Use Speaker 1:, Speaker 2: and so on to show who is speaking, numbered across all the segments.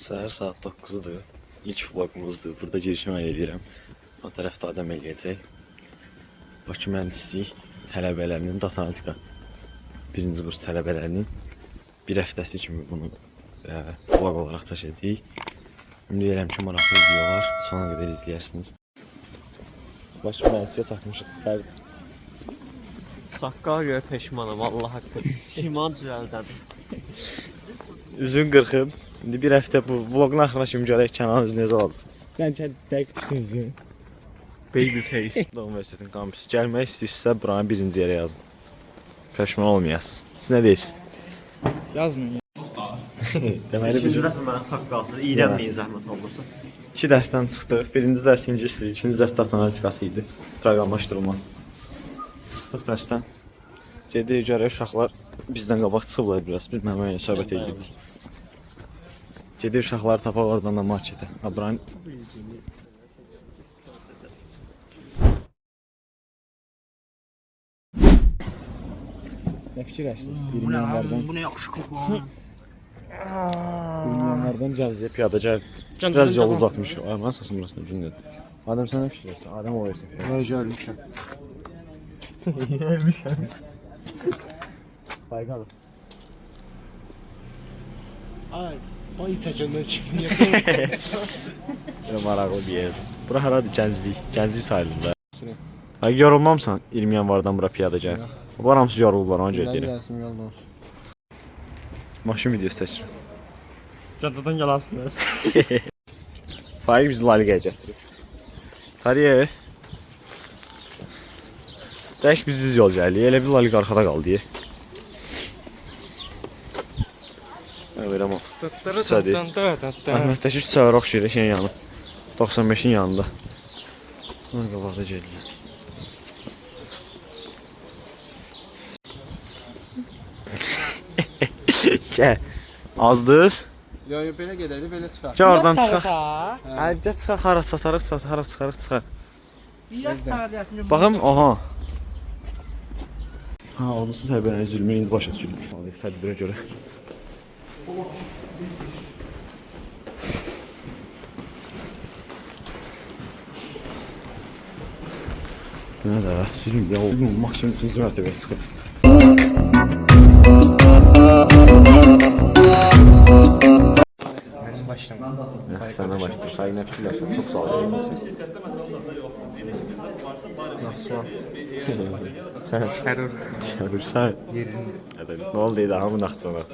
Speaker 1: Səhər saat 9-dur. İlk vlogumuzdur. Burada girişim edirəm. O tərəfdə adam eləyəcək. Bakı mühəndislik tələbələrinin data analitika birinci kurs tələbələrinin bir həftəsi kimi bunu vlog olaraq çəkəcəyik. Ümid edirəm ki, maraqlı videolar sona qədər izləyərsiniz. Bakı mühəndisliyə çatmışıq.
Speaker 2: Saqqal göyə peşmanım, vallahi siman düzəldədim.
Speaker 1: Üzün qırxıb. İndi bir həftə bu vlogun axırına kimi görək Kənanın üzü necə olacaq.
Speaker 2: Bence dəqiq baby face.
Speaker 1: Universitetin kampüsü gəlmək istəyirsə buranı birinci yerə yazın. Peşman olmayasınız. Siz nə deyirsiniz?
Speaker 2: Yazmayın.
Speaker 1: Deməli biz
Speaker 2: dəfə mənə saqqalsız, iyrənməyin zəhmət olmasa.
Speaker 1: 2 dərsdən çıxdıq. Birinci dərs ingiliscə, ikinci dərs data analitikası idi. Proqramlaşdırma. Çıxdıq dərsdən. Gedirik görək uşaqlar bizdən qabaq çıxıblar biraz. Biz mənimlə söhbət edirdik. Gedir uşaqları tapaq oradan da marketə. Buranın nə fikirləşdiniz? 20 yanvardan.
Speaker 2: Bu nə yaxşı qurban.
Speaker 1: 20 yanvardan Gəncəyə piyada gəl. Biraz yol uzatmışıq. Mən səsim burasında cündür. Adəm sən nə fikirləşsən? Adəm o versin.
Speaker 2: Nə görmüşəm.
Speaker 1: Bayqalov.
Speaker 2: Ay, ay çəkəndən çıxın yapayım.
Speaker 1: Belə maraqlı bir yer. Bura haradır? Gənclik. Gənclik sayılır da. Ay yorulmamsan 20 yanvardan bura piyada gəl. Bunlar hamısı yorulublar ona görə deyirəm.
Speaker 2: Gəlsin yolda olsun.
Speaker 1: Maşın videosu çəkirəm.
Speaker 2: Caddadan gəlasınız.
Speaker 1: Faiq bizi Laligaya gətirib. Fariye. Dəyək biz düz yol gəlirik. Elə bir Laliga arxada qaldı. Verəm o. Əhmətdəki 3 səvər oxşayır şeyin yanı. 95-in yanında. Ona qabaqda gedirlər. Gəl. Azdır.
Speaker 2: Yo, belə gedəli, belə çıxar.
Speaker 1: Gəl oradan çıxaq. Gəl çıxaq, hara çatarıq, çıxar.
Speaker 2: Biraz sağa deyəsin.
Speaker 1: Baxım, aha. Ha, oldusu təbəyə zülmü indi başa düşürüm. Alayıq tədbirə görə. Nə də, zülm ya, oğlum, maksimum 3-cü mərtəbəyə çıxıb.
Speaker 2: Mənim başım.
Speaker 1: Sənə başlayır. Xayır, nə fikirlərsən? Çox sağ ol.
Speaker 2: Naxsuan.
Speaker 1: Sən? Şərur. Nə oldu idi, hamı naxsuan.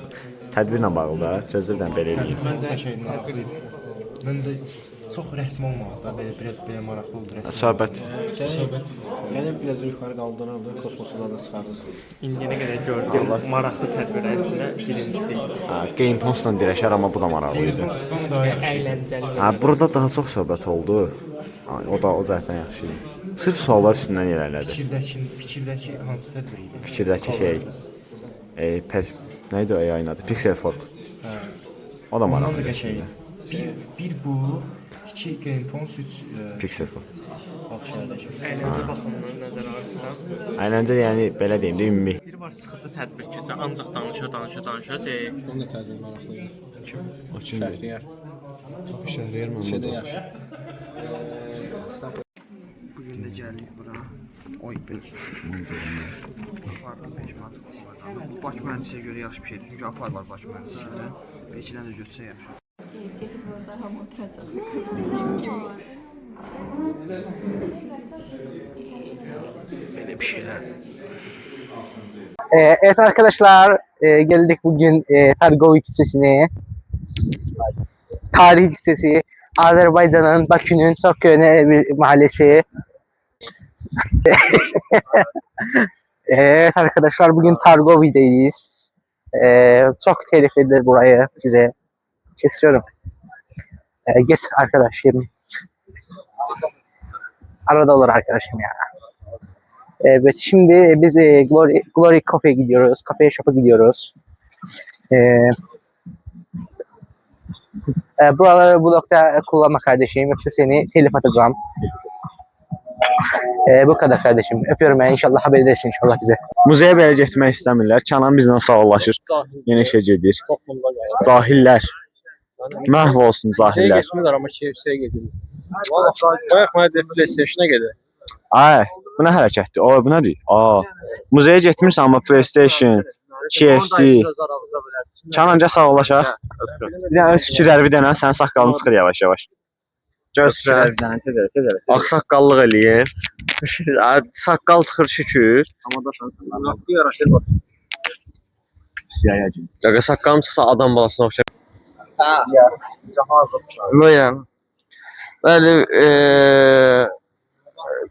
Speaker 1: Tədbirlə bağlı da, gözlərdən belə eləyim.
Speaker 2: Məncə hər şey maraqlı idi. Məncə çox rəsmi olmalı da, biraz belə maraqlı oldu rəsmi.
Speaker 1: Söhbət.
Speaker 2: Gəlin biraz yuxarı qaldırıldı, kosmosdan da çıxardı. İndiyənə qədər gördüm, maraqlı tədbirlər içində birincisi.
Speaker 1: Game Post-la dirəşər, amma bu da maraqlı idi.
Speaker 2: Əyləncəli.
Speaker 1: Burada daha çox söhbət oldu. O da o cəhətdən yaxşı idi. Sırf suallar üstündən irəlilədi.
Speaker 2: Fikirdəki hansı tədbir idi?
Speaker 1: Fikirdəki şey, neydi o yayın adı? Pixel Fork. O da maraqlı idi.
Speaker 2: Bir bu, 2 Game Post, 3
Speaker 1: Pixel Fork.
Speaker 2: Əyləncə baxımından nəzərə alırsan.
Speaker 1: Əyləncə yəni belə deyim də ümumi.
Speaker 2: Bir var sıxıcı tədbir keçir, ancaq danışa.
Speaker 3: Onun da tədbir maraqlı idi.
Speaker 1: O kimdir?
Speaker 3: Şəhriyar.
Speaker 1: Şəhriyar
Speaker 3: Şeydə
Speaker 1: Məmmədov.
Speaker 3: yaxşı.
Speaker 2: Bugün də gəlir bura. Oy, belə. Farklı peşman. Baş mühəndisiyə görə yaxşı bir şeydir. Çünki afar var baş mühəndislikdə. Belkidən də götürsə yaxşı. Böyle bir şeyler.
Speaker 4: Evet arkadaşlar, geldik bugün Targov Yüksesi'ne. Tarih Yüksesi, Azerbaycan'ın, Bakü'nün çok önemli bir mahallesi. Evet arkadaşlar, bugün Targov'dayız. Çok teliflidir burayı size. Kesiyorum. Geç arkadaşım. Arada olur arkadaşım ya. Evet, şimdi biz Glory Cafe'ye gidiyoruz. Cafe Shop'a gidiyoruz. Buraları vlogda kullanma kardeşim. Yoksa seni telif atacağım. Bu kadar kardeşim. Öpüyorum ben. İnşallah haber edersin inşallah bize.
Speaker 1: Muzeyə belə getmək istəmirlər. Kənan bizlə sağollaşır. Yenə işə gedir. Cahillər. Məhv olsun
Speaker 3: Şey
Speaker 1: cahillər.
Speaker 3: geçmiyorlar ama şey gedir. Valla bayağı bana PlayStation'a gelir.
Speaker 1: Ay, bu nə hərəkətdir? O, bu nədir? Aa, muzeyə getmirsən amma PlayStation, KFC. Kənanca sağollaşaq. Bir dənə öz fikirləri bir dənə, sənin saqqalın çıxır yavaş-yavaş. Göz fikirləri bir dənə, tez elə.
Speaker 3: Aksaqqallıq eləyir. Saqqal çıxır şükür.
Speaker 4: Nasıl yaraşır bak.
Speaker 1: Siyayacım.
Speaker 3: Qaqa saqqalım çıxsa adam balasına oxşar.
Speaker 2: Buyurun. Bəli,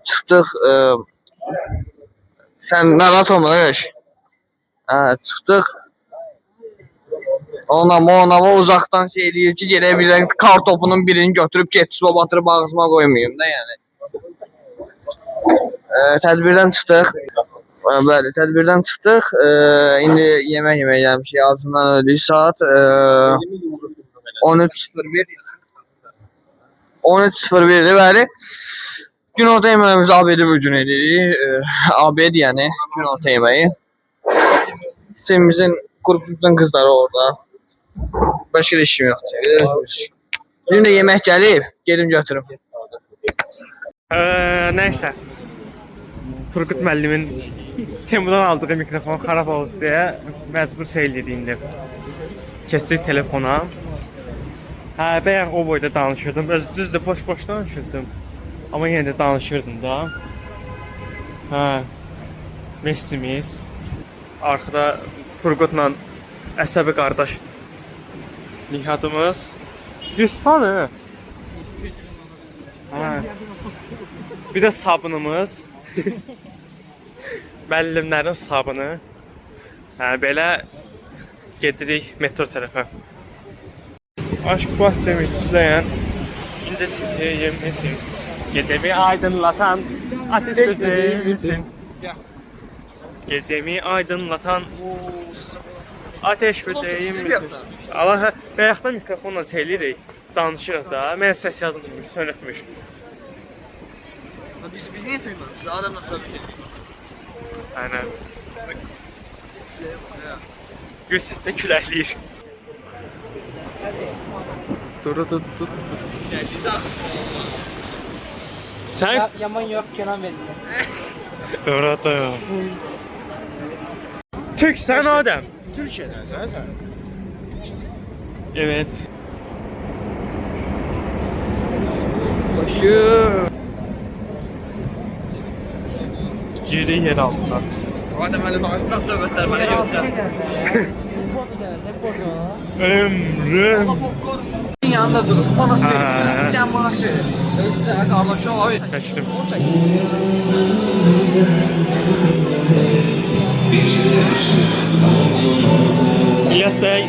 Speaker 2: çıxdıq. Sən narahat olma, qardaş. Çıxdıq. Ona uzaqdan şey eləyir ki, gələ birdən kartopunun birini götürüb ketçupa batırıb ağzıma qoymayayım da yəni. Tədbirdən çıxdıq. Bəli, tədbirdən çıxdıq. İndi yemək yeməyə gəlmişik. Azından öldük. Saat 13:01. 13:01-dir, bəli. Günorta yeməyimizi ABD bu gün edirik. ABD yəni günorta yeməyi. Sevimizin qrupumuzun qızları orada. Başqa da işim yoxdur. Bizim də yemək gəlib. Gedim götürüm.
Speaker 5: Neyse. Turgut müəllimin Temu'dan aldığı mikrofon xarab oldu deyə məcbur şey eləyirdi indi. Keçdik telefona. Bəyən o boyda danışırdım. Düzdür, boş-boş danışırdım. Amma yenə də danışırdım da. Messimiz. Arxada Turgutla əsəbi qardaş Nihatımız. Yusfanı. Bir də sabunumuz. Müəllimlərin sabunu. Belə gedirik metro tərəfə. Aşk bahçemi süsləyən İnce çiçeğimizin gecemi aydınlatan ateş böceğimizin gecemi aydınlatan ateş böceğimizin Allah bayaqda mikrofonla çəlirik danışırıq da mən səs yazılmış sönükmüş.
Speaker 2: Biz niyə sevmiyoruz? Siz adamla söhbət edirik.
Speaker 5: Aynen. Gülsüzdə küləkləyir. Tut. Sen?
Speaker 4: Yaman yok Kenan verin.
Speaker 5: Dur. Türk sen Adem.
Speaker 3: Türkiye'den sen.
Speaker 5: Evet.
Speaker 2: Başı.
Speaker 5: Geri yer altına.
Speaker 2: Adem öyle bağışsız söhbətlər bana görsən.
Speaker 5: Ömrüm.
Speaker 2: Yanında durur. Bana söyle. Bir tane bana söyle. Özse kardeşim abi.
Speaker 5: Çəkdim. İlyas Bey,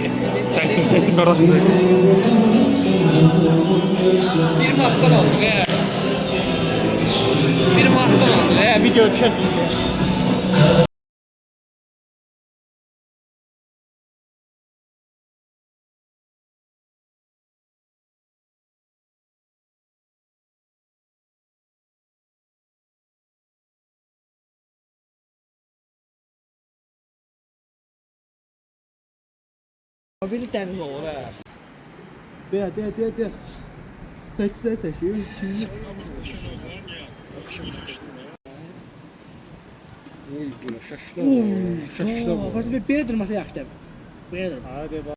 Speaker 5: çəkdim qardaşım.
Speaker 2: Bir mahtan oldu be. Bir mahtan oldu be.
Speaker 5: Bir görüşək.
Speaker 4: Bir temiz olur ha. De. Seçse çekiyor. Şaşırdım. Şaşırdım. Burası bir durması yaxşı. Belə durma.